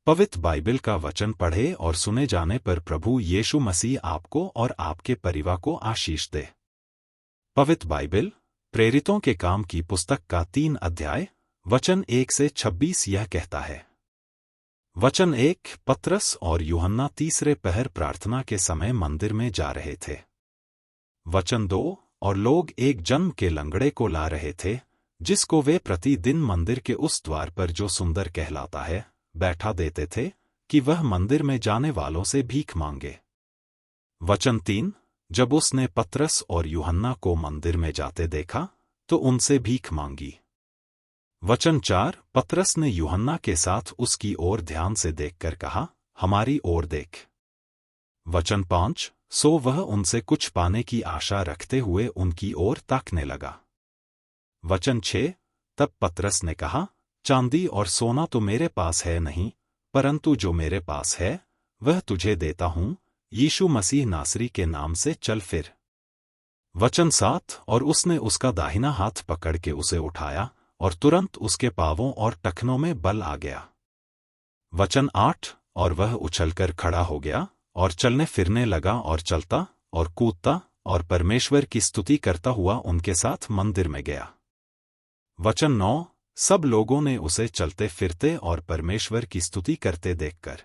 पवित्र बाइबल का वचन पढ़े और सुने जाने पर प्रभु यीशु मसीह आपको और आपके परिवार को आशीष दे। पवित्र बाइबल प्रेरितों के काम की पुस्तक का 3 अध्याय वचन 1 से 26 यह कहता है। वचन 1 पतरस और यूहन्ना तीसरे पहर प्रार्थना के समय मंदिर में जा रहे थे। वचन 2 और लोग एक जन्म के लंगड़े को ला रहे थे, जिसको वे प्रतिदिन मंदिर के उस द्वार पर जो सुंदर कहलाता है बैठा देते थे, कि वह मंदिर में जाने वालों से भीख मांगे। वचन 3 जब उसने पतरस और यूहन्ना को मंदिर में जाते देखा तो उनसे भीख मांगी। वचन 4 पतरस ने यूहन्ना के साथ उसकी ओर ध्यान से देखकर कहा, हमारी ओर देख। वचन 5 सो वह उनसे कुछ पाने की आशा रखते हुए उनकी ओर ताकने लगा। वचन 6 तब पतरस ने कहा, चांदी और सोना तो मेरे पास है नहीं, परंतु जो मेरे पास है वह तुझे देता हूं, यीशु मसीह नासरी के नाम से चल फिर। वचन 7 और उसने उसका दाहिना हाथ पकड़ के उसे उठाया और तुरंत उसके पांवों और टखनों में बल आ गया। वचन 8 और वह उछलकर खड़ा हो गया और चलने फिरने लगा और चलता और कूदता और परमेश्वर की स्तुति करता हुआ उनके साथ मंदिर में गया। वचन 9 सब लोगों ने उसे चलते फिरते और परमेश्वर की स्तुति करते देखकर।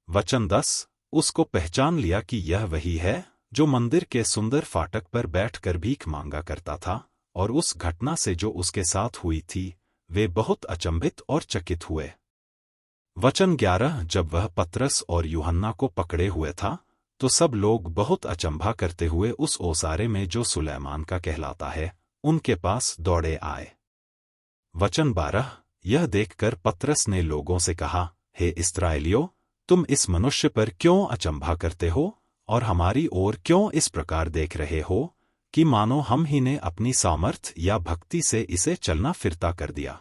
वचन 10 उसको पहचान लिया कि यह वही है जो मंदिर के सुंदर फाटक पर बैठकर भीख मांगा करता था, और उस घटना से जो उसके साथ हुई थी वे बहुत अचंभित और चकित हुए। वचन 11 जब वह पतरस और यूहन्ना को पकड़े हुए था तो सब लोग बहुत अचंभा करते हुए उस ओसारे में जो सुलैमान का कहलाता है उनके पास दौड़े आए। वचन 12 यह देखकर पतरस ने लोगों से कहा, हे इस्राएलियों, तुम इस मनुष्य पर क्यों अचंभा करते हो और हमारी ओर क्यों इस प्रकार देख रहे हो कि मानो हम ही ने अपनी सामर्थ या भक्ति से इसे चलना फिरता कर दिया।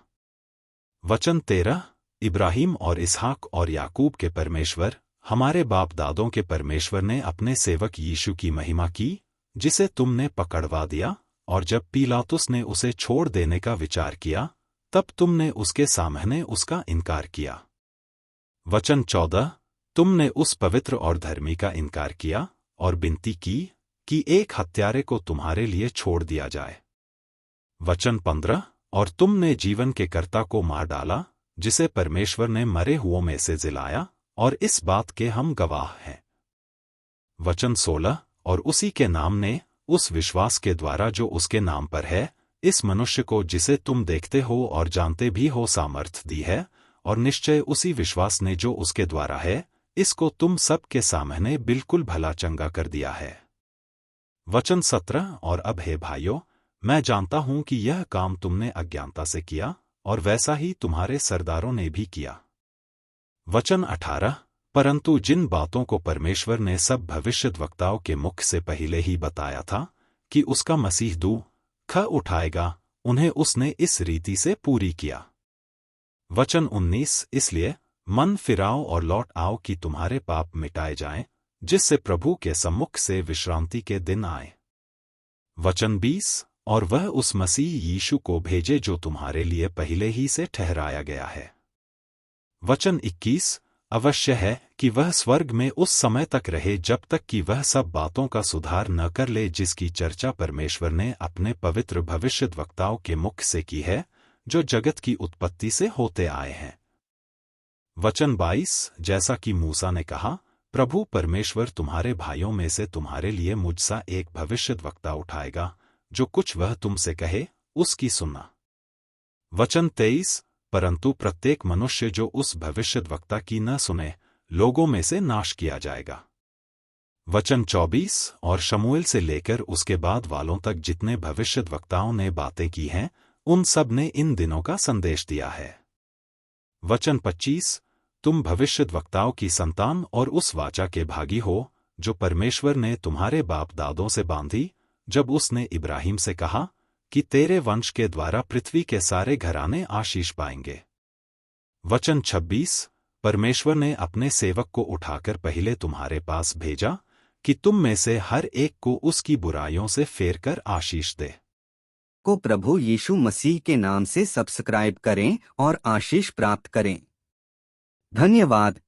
वचन 13 इब्राहिम और इसहाक और याकूब के परमेश्वर, हमारे बाप दादों के परमेश्वर ने अपने सेवक यीशु की महिमा की, जिसे तुमने पकड़वा दिया, और जब पीलातुस ने उसे छोड़ देने का विचार किया तब तुमने उसके सामने उसका इनकार किया। वचन 14 तुमने उस पवित्र और धर्मी का इनकार किया और विनती की कि एक हत्यारे को तुम्हारे लिए छोड़ दिया जाए। वचन 15 और तुमने जीवन के कर्ता को मार डाला, जिसे परमेश्वर ने मरे हुओं में से जिलाया, और इस बात के हम गवाह हैं। वचन 16 और उसी के नाम ने उस विश्वास के द्वारा जो उसके नाम पर है इस मनुष्य को जिसे तुम देखते हो और जानते भी हो सामर्थ दी है, और निश्चय उसी विश्वास ने जो उसके द्वारा है इसको तुम सब के सामने बिल्कुल भला चंगा कर दिया है। वचन 17 और अब हे भाइयों, मैं जानता हूं कि यह काम तुमने अज्ञानता से किया और वैसा ही तुम्हारे सरदारों ने भी किया। वचन 18 परंतु जिन बातों को परमेश्वर ने सब भविष्यद्वक्ताओं के मुख से पहले ही बताया था कि उसका मसीह दुख उठाएगा, उन्हें उसने इस रीति से पूरी किया। वचन 19 इसलिए मन फिराओ और लौट आओ कि तुम्हारे पाप मिटाए जाएं, जिससे प्रभु के सम्मुख से विश्रांति के दिन आए। वचन 20 और वह उस मसीह यीशु को भेजे जो तुम्हारे लिए पहले ही से ठहराया गया है। वचन 21 अवश्य है कि वह स्वर्ग में उस समय तक रहे जब तक कि वह सब बातों का सुधार न कर ले जिसकी चर्चा परमेश्वर ने अपने पवित्र भविष्यद्वक्ताओं के मुख से की है, जो जगत की उत्पत्ति से होते आए हैं। वचन 22 जैसा कि मूसा ने कहा, प्रभु परमेश्वर तुम्हारे भाइयों में से तुम्हारे लिए मुझसा एक भविष्यद्वक्ता उठाएगा, जो कुछ वह तुमसे कहे उसकी सुनना। वचन 23 परंतु प्रत्येक मनुष्य जो उस भविष्यद्वक्ता की न सुने लोगों में से नाश किया जाएगा। वचन 24 और शमूएल से लेकर उसके बाद वालों तक जितने भविष्यद्वक्ताओं ने बातें की हैं उन सब ने इन दिनों का संदेश दिया है। वचन 25 तुम भविष्यद्वक्ताओं की संतान और उस वाचा के भागी हो जो परमेश्वर ने तुम्हारे बाप दादों से बांधी, जब उसने इब्राहिम से कहा कि तेरे वंश के द्वारा पृथ्वी के सारे घराने आशीष पाएंगे। वचन 26 परमेश्वर ने अपने सेवक को उठाकर पहले तुम्हारे पास भेजा कि तुम में से हर एक को उसकी बुराइयों से फेर कर आशीष दे। को प्रभु यीशु मसीह के नाम से सब्सक्राइब करें और आशीष प्राप्त करें। धन्यवाद।